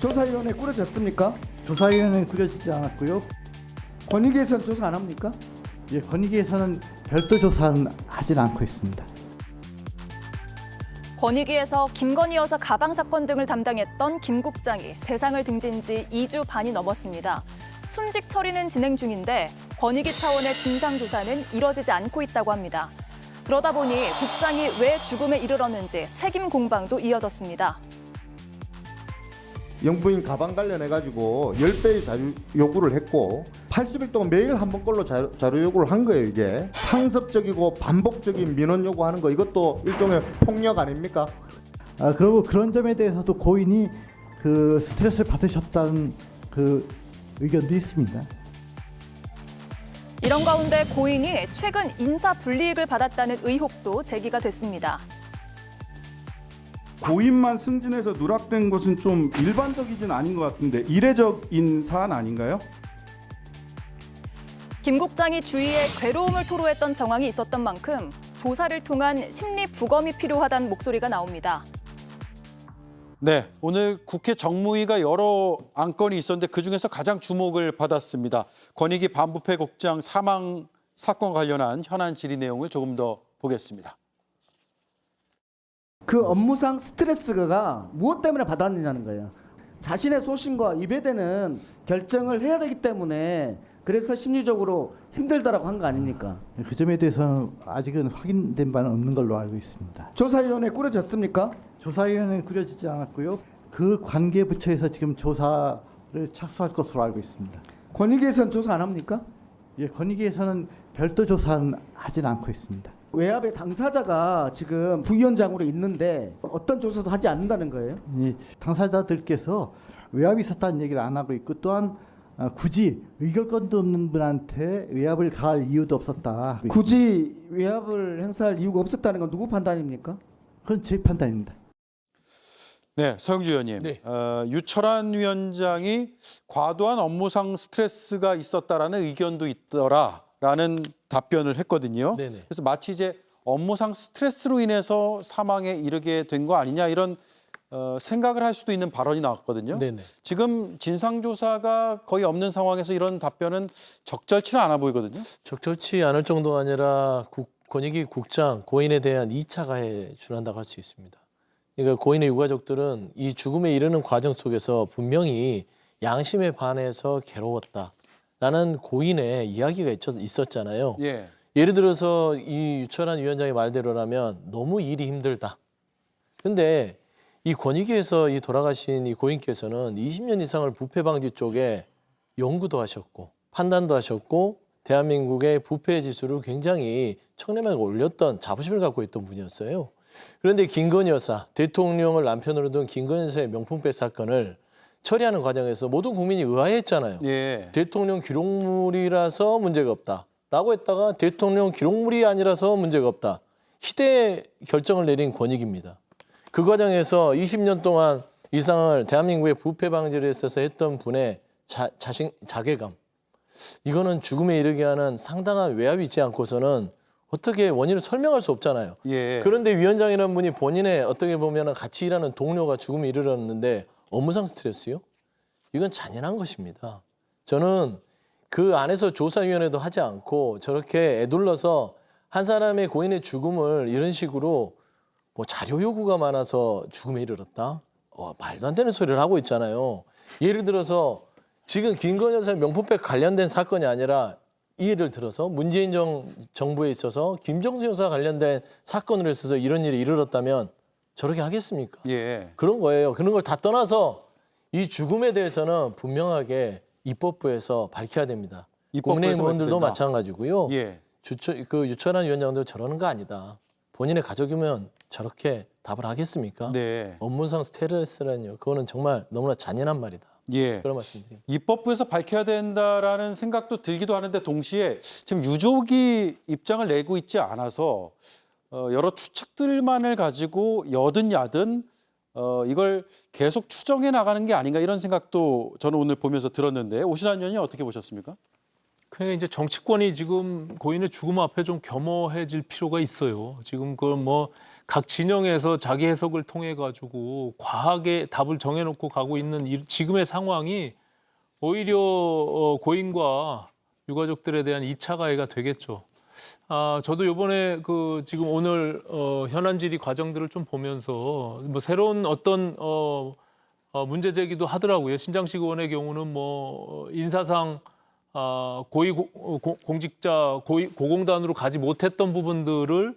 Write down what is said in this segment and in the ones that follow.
조사위원회 꾸려졌습니까? 조사위원회는 꾸려지지 않았고요. 권익위에서는 조사 안 합니까? 예, 권익위에서는 별도 조사는 하진 않고 있습니다. 권익위에서 김건희 여사 가방 사건 등을 담당했던 김 국장이 세상을 등진 지 2주 반이 넘었습니다. 순직 처리는 진행 중인데 권익위 차원의 진상조사는 이뤄지지 않고 있다고 합니다. 그러다 보니 국장이 왜 죽음에 이르렀는지 책임 공방도 이어졌습니다. 영부인 가방 관련해가지고 10배의 자료 요구를 했고 80일 동안 매일 한 번꼴로 자료 요구를 한 거예요. 이게 상습적이고 반복적인 민원 요구하는 거 이것도 일종의 폭력 아닙니까? 그리고 그런 점에 대해서도 고인이 그 스트레스를 받으셨다는 그 의견도 있습니다. 이런 가운데 고인이 최근 인사 불이익을 받았다는 의혹도 제기가 됐습니다. 고인만 승진해서 누락된 것은 좀 일반적이진 아닌 것 같은데 이례적인 사안 아닌가요? 김 국장이 주위에 괴로움을 토로했던 정황이 있었던 만큼 조사를 통한 심리 부검이 필요하다는 목소리가 나옵니다. 네, 오늘 국회 정무위가 여러 안건이 있었는데 그중에서 가장 주목을 받았습니다. 권익위 반부패 국장 사망 사건 관련한 현안 질의 내용을 조금 더 보겠습니다. 그 업무상 스트레스가 무엇 때문에 받았느냐는 거예요. 자신의 소신과 위배되는 결정을 해야 되기 때문에 그래서 심리적으로 힘들다라고 한 거 아닙니까? 그 점에 대해서는 아직은 확인된 바는 없는 걸로 알고 있습니다. 조사위원회 꾸려졌습니까? 조사위원회는 꾸려지지 않았고요. 그 관계 부처에서 지금 조사를 착수할 것으로 알고 있습니다. 권익위에서는 조사 안 합니까? 예, 권익위에서는 별도 조사는 하진 않고 있습니다. 외압의 당사자가 지금 부위원장으로 있는데 어떤 조사도 하지 않는다는 거예요? 이 당사자들께서 외압이 있었다는 얘기를 안 하고 있고 또한 굳이 의결권도 없는 분한테 외압을 가할 이유도 없었다. 굳이 외압을 행사할 이유가 없었다는 건 누구 판단입니까? 그건 제 판단입니다. 네, 서영주 의원님. 네. 유철한 위원장이 과도한 업무상 스트레스가 있었다라는 의견도 있더라라는 답변을 했거든요. 네네. 그래서 마치 이제 업무상 스트레스로 인해서 사망에 이르게 된 거 아니냐 이런 생각을 할 수도 있는 발언이 나왔거든요. 네네. 지금 진상조사가 거의 없는 상황에서 이런 답변은 적절치는 않아 보이거든요. 적절치 않을 정도가 아니라 권익위 국장 고인에 대한 2차 가해에 준한다고 할 수 있습니다. 그러니까 고인의 유가족들은 이 죽음에 이르는 과정 속에서 분명히 양심에 반해서 괴로웠다라는 고인의 이야기가 있었잖아요. 예. 예를 들어서 이 유철한 위원장의 말대로라면 너무 일이 힘들다. 근데 이 권익위에서 이 돌아가신 이 고인께서는 20년 이상을 부패 방지 쪽에 연구도 하셨고 판단도 하셨고 대한민국의 부패 지수를 굉장히 청렴하게 올렸던 자부심을 갖고 있던 분이었어요. 그런데 김건희 여사, 대통령을 남편으로 둔 김건희 여사의 명품백 사건을 처리하는 과정에서 모든 국민이 의아해했잖아요. 예. 대통령 기록물이라서 문제가 없다. 라고 했다가 대통령 기록물이 아니라서 문제가 없다. 희대의 결정을 내린 권익입니다. 그 과정에서 20년 동안 이 상황을 대한민국의 부패 방지를 있어서 했던 분의 자괴감. 이거는 죽음에 이르게 하는 상당한 외압이 있지 않고서는 어떻게 원인을 설명할 수 없잖아요. 예. 그런데 위원장이라는 분이 본인의 어떻게 보면 같이 일하는 동료가 죽음에 이르렀는데 업무상 스트레스요? 이건 잔인한 것입니다. 저는 그 안에서 조사위원회도 하지 않고 저렇게 애둘러서 한 사람의 고인의 죽음을 이런 식으로 뭐 자료 요구가 많아서 죽음에 이르렀다? 말도 안 되는 소리를 하고 있잖아요. 예를 들어서 지금 김건희 여사의 명품백 관련된 사건이 아니라 예를 들어서 문재인 정부에 있어서 김정수 여사 관련된 사건으로 있어서 이런 일이 이르렀다면 저렇게 하겠습니까? 예. 그런 거예요. 그런 걸 다 떠나서 이 죽음에 대해서는 분명하게 입법부에서 밝혀야 됩니다. 국민의힘 의원들도 마찬가지고요. 예. 유철한 위원장도 저러는 거 아니다. 본인의 가족이면 저렇게 답을 하겠습니까? 네. 업무상 스트레스라뇨. 그거는 정말 너무나 잔인한 말이다. 예. 그런 말씀드립니다. 입법부에서 밝혀야 된다라는 생각도 들기도 하는데 동시에 지금 유족이 입장을 내고 있지 않아서 여러 추측들만을 가지고 여든 야든 이걸 계속 추정해 나가는 게 아닌가 이런 생각도 저는 오늘 보면서 들었는데 오신환 의원님 어떻게 보셨습니까? 그러니까 이제 정치권이 지금 고인의 죽음 앞에 좀 겸허해질 필요가 있어요. 지금 그걸 뭐 각 진영에서 자기 해석을 통해 가지고 과하게 답을 정해놓고 가고 있는 지금의 상황이 오히려 고인과 유가족들에 대한 2차 가해가 되겠죠. 저도 이번에 지금 오늘 현안 질의 과정들을 좀 보면서 뭐 새로운 어떤 문제 제기도 하더라고요. 신장식 의원의 경우는 뭐 인사상 공직자 고공단으로 가지 못했던 부분들을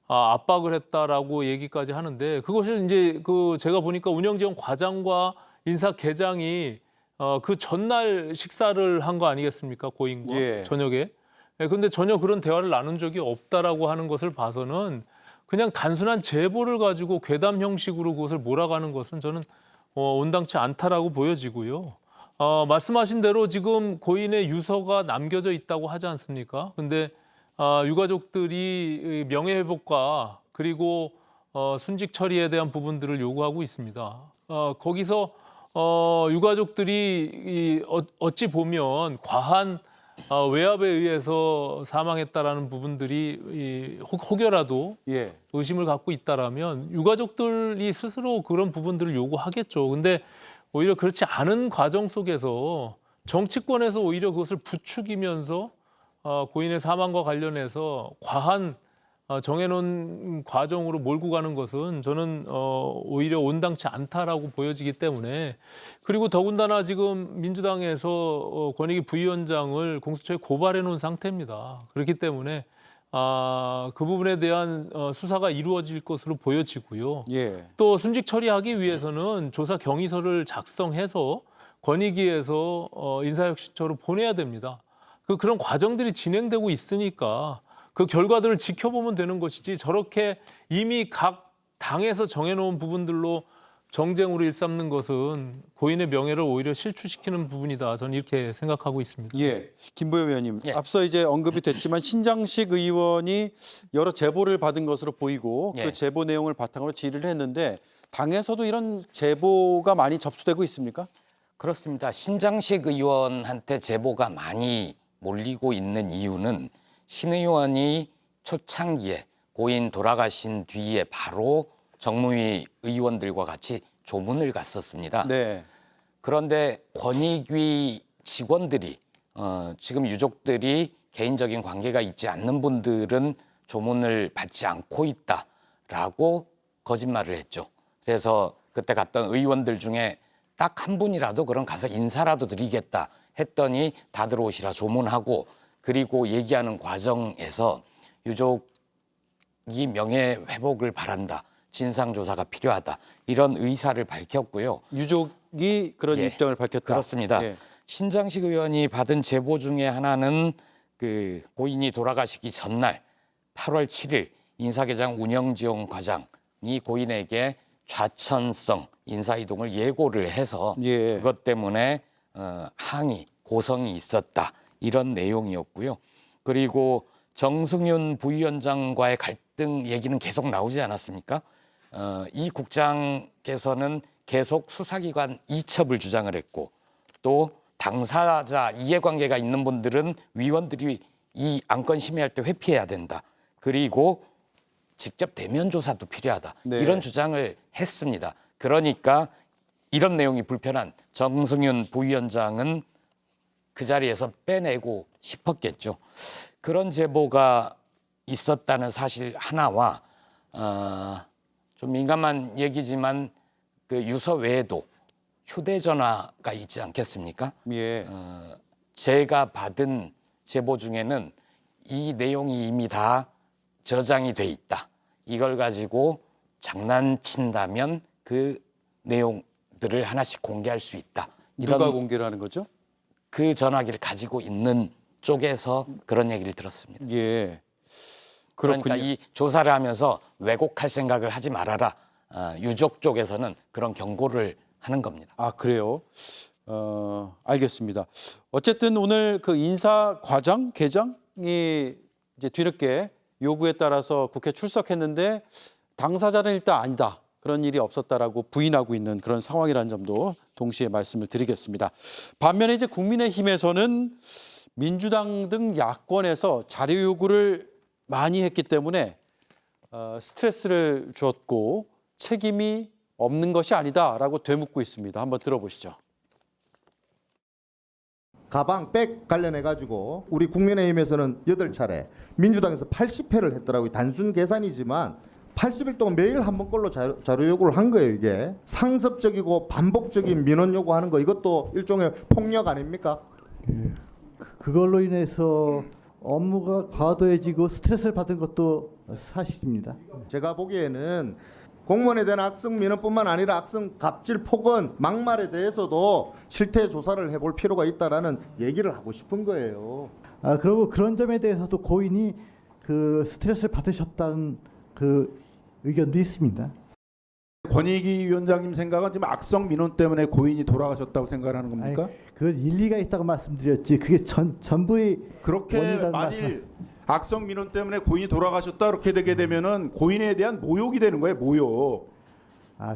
압박을 했다라고 얘기까지 하는데, 그것을 이제 제가 보니까 운영지원 과장과 인사계장이 그 전날 식사를 한 거 아니겠습니까? 고인과 예. 저녁에. 근데 전혀 그런 대화를 나눈 적이 없다라고 하는 것을 봐서는 그냥 단순한 제보를 가지고 괴담 형식으로 그것을 몰아가는 것은 저는 온당치 않다라고 보여지고요. 말씀하신 대로 지금 고인의 유서가 남겨져 있다고 하지 않습니까? 근데 유가족들이 명예회복과 그리고 순직 처리에 대한 부분들을 요구하고 있습니다. 거기서 유가족들이 어찌 보면 과한 외압에 의해서 사망했다라는 부분들이 혹여라도 예. 의심을 갖고 있다라면 유가족들이 스스로 그런 부분들을 요구하겠죠. 근데 오히려 그렇지 않은 과정 속에서 정치권에서 오히려 그것을 부추기면서 고인의 사망과 관련해서 과한 정해놓은 과정으로 몰고 가는 것은 저는 오히려 온당치 않다라고 보여지기 때문에, 그리고 더군다나 지금 민주당에서 권익위 부위원장을 공수처에 고발해 놓은 상태입니다. 그렇기 때문에 그 부분에 대한 수사가 이루어질 것으로 보여지고요. 예. 또 순직 처리하기 위해서는 조사 경위서를 작성해서 권익위에서 인사혁신처로 보내야 됩니다. 그런 과정들이 진행되고 있으니까 그 결과들을 지켜보면 되는 것이지, 저렇게 이미 각 당에서 정해놓은 부분들로 정쟁으로 일삼는 것은 고인의 명예를 오히려 실추시키는 부분이다. 저는 이렇게 생각하고 있습니다. 예, 김보엽 의원님, 예. 앞서 이제 언급이 됐지만 신장식 의원이 여러 제보를 받은 것으로 보이고 예. 그 제보 내용을 바탕으로 질의를 했는데 당에서도 이런 제보가 많이 접수되고 있습니까? 그렇습니다. 신장식 의원한테 제보가 많이 몰리고 있는 이유는 신 의원이 초창기에 고인 돌아가신 뒤에 바로 정무위 의원들과 같이 조문을 갔었습니다. 네. 그런데 권익위 직원들이 지금 유족들이 개인적인 관계가 있지 않는 분들은 조문을 받지 않고 있다라고 거짓말을 했죠. 그래서 그때 갔던 의원들 중에 딱 한 분이라도 그럼 가서 인사라도 드리겠다 했더니 다들 오시라 조문하고, 그리고 얘기하는 과정에서 유족이 명예회복을 바란다, 진상조사가 필요하다, 이런 의사를 밝혔고요. 유족이 그런 예, 입장을 밝혔다. 그렇습니다. 예. 신장식 의원이 받은 제보 중에 하나는 그 고인이 돌아가시기 전날 8월 7일 인사계장 운영지원과장이 고인에게 좌천성 인사이동을 예고를 해서 예. 그것 때문에 항의, 고성이 있었다, 이런 내용이었고요. 그리고 정승윤 부위원장과의 갈등 얘기는 계속 나오지 않았습니까? 이 국장께서는 계속 수사기관 이첩을 주장을 했고, 또 당사자 이해관계가 있는 분들은 위원들이 이 안건 심의할 때 회피해야 된다, 그리고 직접 대면 조사도 필요하다, 네. 이런 주장을 했습니다. 그러니까 이런 내용이 불편한 정승윤 부위원장은 그 자리에서 빼내고 싶었겠죠. 그런 제보가 있었다는 사실 하나와 좀 민감한 얘기지만 그 유서 외에도 휴대전화가 있지 않겠습니까? 예. 제가 받은 제보 중에는 이 내용이 이미 다 저장이 돼 있다, 이걸 가지고 장난친다면 그 내용들을 하나씩 공개할 수 있다, 이런 누가 공개를 하는 거죠? 그 전화기를 가지고 있는 쪽에서 그런 얘기를 들었습니다. 예. 그렇군요. 그러니까 이 조사를 하면서 왜곡할 생각을 하지 말아라, 유족 쪽에서는 그런 경고를 하는 겁니다. 아, 그래요? 알겠습니다. 어쨌든 오늘 그 인사 과장, 계장이 이제 뒤늦게 요구에 따라서 국회 출석했는데 당사자는 일단 아니다, 그런 일이 없었다라고 부인하고 있는 그런 상황이라는 점도 동시에 말씀을 드리겠습니다. 반면에 이제 국민의힘에서는 민주당 등 야권에서 자료 요구를 많이 했기 때문에 스트레스를 줬고 책임이 없는 것이 아니다라고 되묻고 있습니다. 한번 들어보시죠. 가방, 백 관련해 가지고 우리 국민의힘에서는 8차례, 민주당에서 80회를 했더라고요. 단순 계산이지만 80일 동안 매일 한 번꼴로 자료 요구를 한 거예요. 이게 상습적이고 반복적인 민원 요구하는 거, 이것도 일종의 폭력 아닙니까? 그걸로 인해서 업무가 과도해지고 스트레스를 받은 것도 사실입니다. 제가 보기에는 공무원에 대한 악성 민원뿐만 아니라 악성 갑질, 폭언, 막말에 대해서도 실태 조사를 해볼 필요가 있다라는 얘기를 하고 싶은 거예요. 그리고 그런 점에 대해서도 고인이 그 스트레스를 받으셨다는 그 의견도 있습니다. 권익위 위원장님 생각은 지금 악성 민원 때문에 고인이 돌아가셨다고 생각하는 겁니까? 아니, 그건 일리가 있다고 말씀드렸지. 그게 전부의 그렇게 원인이라는 만일 악성 민원 때문에 고인이 돌아가셨다 그렇게 되게 되면은 고인에 대한 모욕이 되는 거예요. 모욕.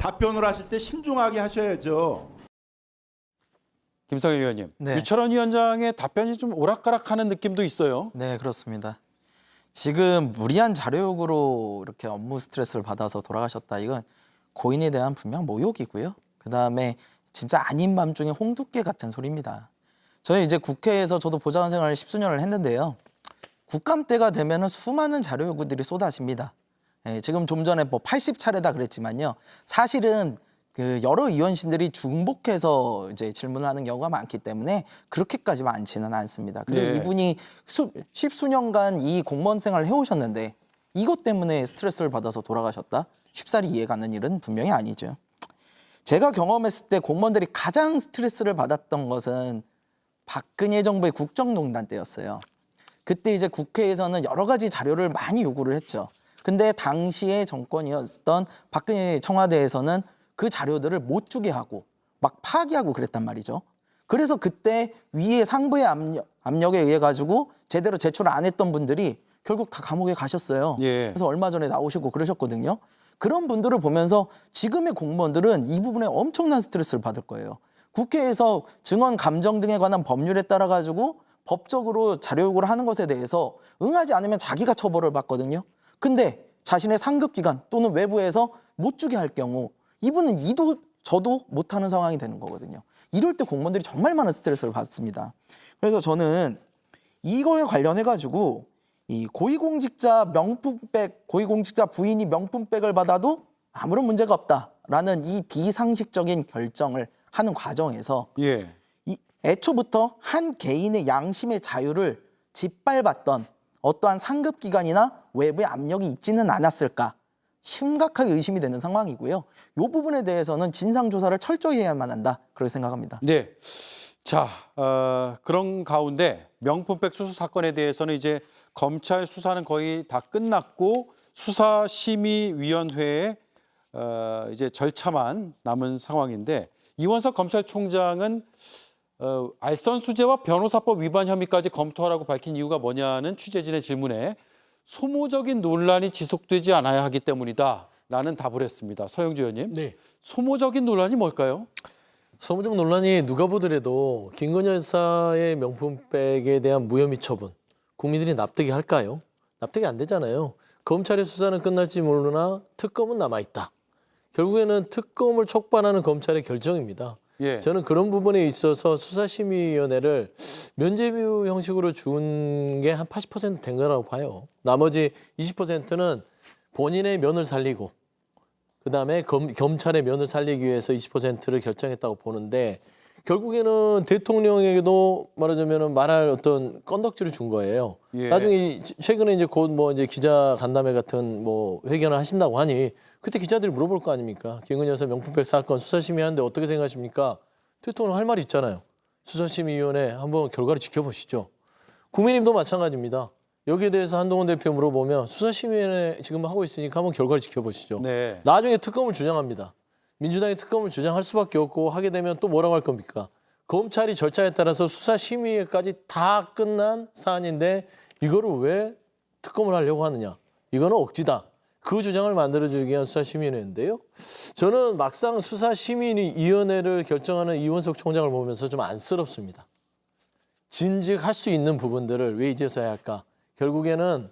답변을 하실 때 신중하게 하셔야죠. 김성일 의원님, 네. 유철원 위원장의 답변이 좀 오락가락하는 느낌도 있어요. 네, 그렇습니다. 지금 무리한 자료 요구로 이렇게 업무 스트레스를 받아서 돌아가셨다. 이건 고인에 대한 분명 모욕이고요. 그다음에 진짜 아닌 밤중에 홍두깨 같은 소리입니다. 저희 이제 국회에서 저도 보좌관 생활을 10수년을 했는데요. 국감 때가 되면은 수많은 자료 요구들이 쏟아집니다. 지금 좀 전에 뭐 80차례다 그랬지만요. 사실은 그 여러 의원실들이 중복해서 이제 질문을 하는 경우가 많기 때문에 그렇게까지 많지는 않습니다. 그리고 네. 이분이 10수년간 이 공무원 생활을 해오셨는데 이것 때문에 스트레스를 받아서 돌아가셨다? 쉽사리 이해가는 일은 분명히 아니죠. 제가 경험했을 때 공무원들이 가장 스트레스를 받았던 것은 박근혜 정부의 국정농단 때였어요. 그때 이제 국회에서는 여러 가지 자료를 많이 요구를 했죠. 근데 당시의 정권이었던 박근혜 청와대에서는 그 자료들을 못 주게 하고 막 파기하고 그랬단 말이죠. 그래서 그때 위에 상부의 압력에 의해 가지고 제대로 제출을 안 했던 분들이 결국 다 감옥에 가셨어요. 예. 그래서 얼마 전에 나오시고 그러셨거든요. 그런 분들을 보면서 지금의 공무원들은 이 부분에 엄청난 스트레스를 받을 거예요. 국회에서 증언 감정 등에 관한 법률에 따라 가지고 법적으로 자료 요구를 하는 것에 대해서 응하지 않으면 자기가 처벌을 받거든요. 근데 자신의 상급기관 또는 외부에서 못 주게 할 경우 이분은 이도 저도 못하는 상황이 되는 거거든요. 이럴 때 공무원들이 정말 많은 스트레스를 받습니다. 그래서 저는 이거에 관련해 가지고 이 고위공직자 명품백, 고위공직자 부인이 명품백을 받아도 아무런 문제가 없다라는 이 비상식적인 결정을 하는 과정에서 예. 이 애초부터 한 개인의 양심의 자유를 짓밟았던 어떠한 상급기관이나 외부의 압력이 있지는 않았을까 심각하게 의심이 되는 상황이고요. 이 부분에 대해서는 진상조사를 철저히 해야만 한다 그렇게 생각합니다. 네. 자, 그런 가운데 명품백 수수 사건에 대해서는 이제 검찰 수사는 거의 다 끝났고 수사심의위원회에 이제 절차만 남은 상황인데 이원석 검찰총장은 알선수재와 변호사법 위반 혐의까지 검토하라고 밝힌 이유가 뭐냐는 취재진의 질문에 소모적인 논란이 지속되지 않아야 하기 때문이다라는 답을 했습니다. 서영주 의원님, 네. 소모적인 논란이 뭘까요? 소모적 논란이 누가 보더라도 김건희 여사의 명품백에 대한 무혐의 처분 국민들이 납득이 할까요? 납득이 안 되잖아요. 검찰의 수사는 끝날지 모르나 특검은 남아있다. 결국에는 특검을 촉발하는 검찰의 결정입니다. 예. 저는 그런 부분에 있어서 수사심의위원회를 면죄부 형식으로 준 게 한 80% 된 거라고 봐요. 나머지 20%는 본인의 면을 살리고 그다음에 검찰의 면을 살리기 위해서 20%를 결정했다고 보는데 결국에는 대통령에게도 말하자면 말할 어떤 건덕지를 준 거예요. 예. 나중에 최근에 이제 곧 뭐 이제 기자 간담회 같은 뭐 회견을 하신다고 하니 그때 기자들이 물어볼 거 아닙니까? 김건희 여사 명품백 사건 수사심의하는데 어떻게 생각하십니까? 대통령 할 말이 있잖아요. 수사심의위원회 한번 결과를 지켜보시죠. 국민의힘도 마찬가지입니다. 여기에 대해서 한동훈 대표 물어보면 수사심의위원회 지금 하고 있으니까 한번 결과를 지켜보시죠. 네. 나중에 특검을 주장합니다. 민주당이 특검을 주장할 수밖에 없고 하게 되면 또 뭐라고 할 겁니까? 검찰이 절차에 따라서 수사심의회까지 다 끝난 사안인데 이거를 왜 특검을 하려고 하느냐? 이거는 억지다. 그 주장을 만들어주기 위한 수사심의위원회인데요. 저는 막상 수사심의위원회를 결정하는 이원석 총장을 보면서 좀 안쓰럽습니다. 진즉할 수 있는 부분들을 왜 이제서야 할까? 결국에는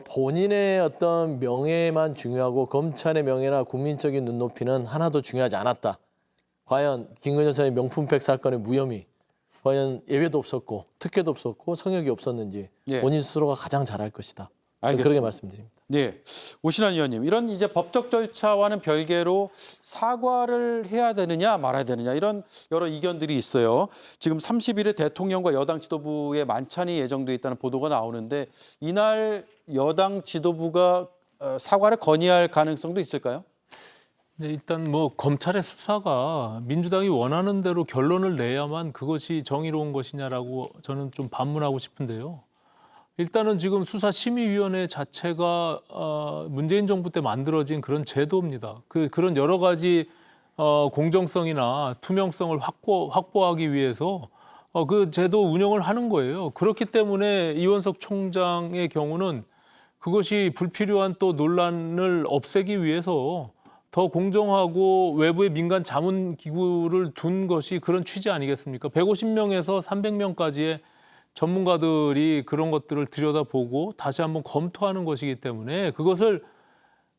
본인의 어떤 명예만 중요하고 검찰의 명예나 국민적인 눈높이는 하나도 중요하지 않았다. 과연 김건희 여사의 명품백 사건의 무혐의, 과연 예외도 없었고 특혜도 없었고 성역이 없었는지 예. 본인 스스로가 가장 잘 알 것이다. 알겠습니다. 그렇게 말씀드립니다. 네, 오신환 의원님, 이런 이제 법적 절차와는 별개로 사과를 해야 되느냐 말아야 되느냐 이런 여러 이견들이 있어요. 지금 30일에 대통령과 여당 지도부의 만찬이 예정돼 있다는 보도가 나오는데 이날 여당 지도부가 사과를 건의할 가능성도 있을까요? 네, 일단 뭐 검찰의 수사가 민주당이 원하는 대로 결론을 내야만 그것이 정의로운 것이냐라고 저는 좀 반문하고 싶은데요. 일단은 지금 수사심의위원회 자체가 문재인 정부 때 만들어진 그런 제도입니다. 그런 여러 가지 공정성이나 투명성을 확보하기 위해서 그 제도 운영을 하는 거예요. 그렇기 때문에 이원석 총장의 경우는 그것이 불필요한 또 논란을 없애기 위해서 더 공정하고 외부의 민간 자문기구를 둔 것이 그런 취지 아니겠습니까? 150명에서 300명까지의 전문가들이 그런 것들을 들여다보고 다시 한번 검토하는 것이기 때문에 그것을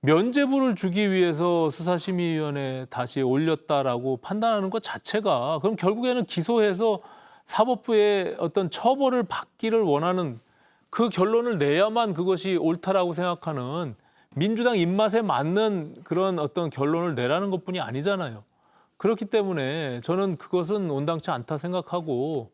면죄부를 주기 위해서 수사심의위원회에 다시 올렸다라고 판단하는 것 자체가 그럼 결국에는 기소해서 사법부의 어떤 처벌을 받기를 원하는 그 결론을 내야만 그것이 옳다라고 생각하는 민주당 입맛에 맞는 그런 어떤 결론을 내라는 것뿐이 아니잖아요. 그렇기 때문에 저는 그것은 온당치 않다 생각하고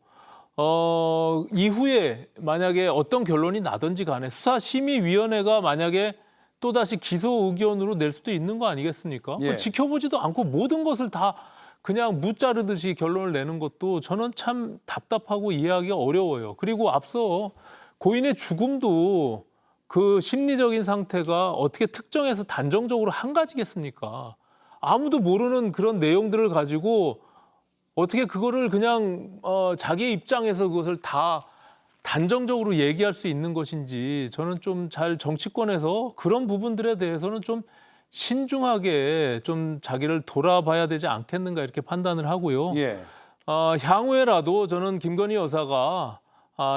이후에 만약에 어떤 결론이 나든지 간에 수사심의위원회가 만약에 또다시 기소 의견으로 낼 수도 있는 거 아니겠습니까? 예. 지켜보지도 않고 모든 것을 다 그냥 무자르듯이 결론을 내는 것도 저는 참 답답하고 이해하기가 어려워요. 그리고 앞서 고인의 죽음도 그 심리적인 상태가 어떻게 특정해서 단정적으로 한 가지겠습니까? 아무도 모르는 그런 내용들을 가지고 어떻게 그거를 그냥 자기의 입장에서 그것을 다 단정적으로 얘기할 수 있는 것인지 저는 좀 잘 정치권에서 그런 부분들에 대해서는 좀 신중하게 좀 자기를 돌아봐야 되지 않겠는가 이렇게 판단을 하고요. 예. 향후에라도 저는 김건희 여사가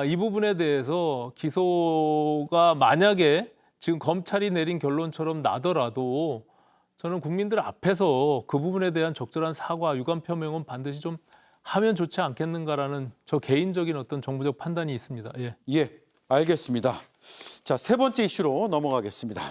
이 부분에 대해서 기소가 만약에 지금 검찰이 내린 결론처럼 나더라도 저는 국민들 앞에서 그 부분에 대한 적절한 사과, 유감 표명은 반드시 좀 하면 좋지 않겠는가라는 저 개인적인 어떤 정부적 판단이 있습니다. 예. 예, 알겠습니다. 자, 세 번째 이슈로 넘어가겠습니다.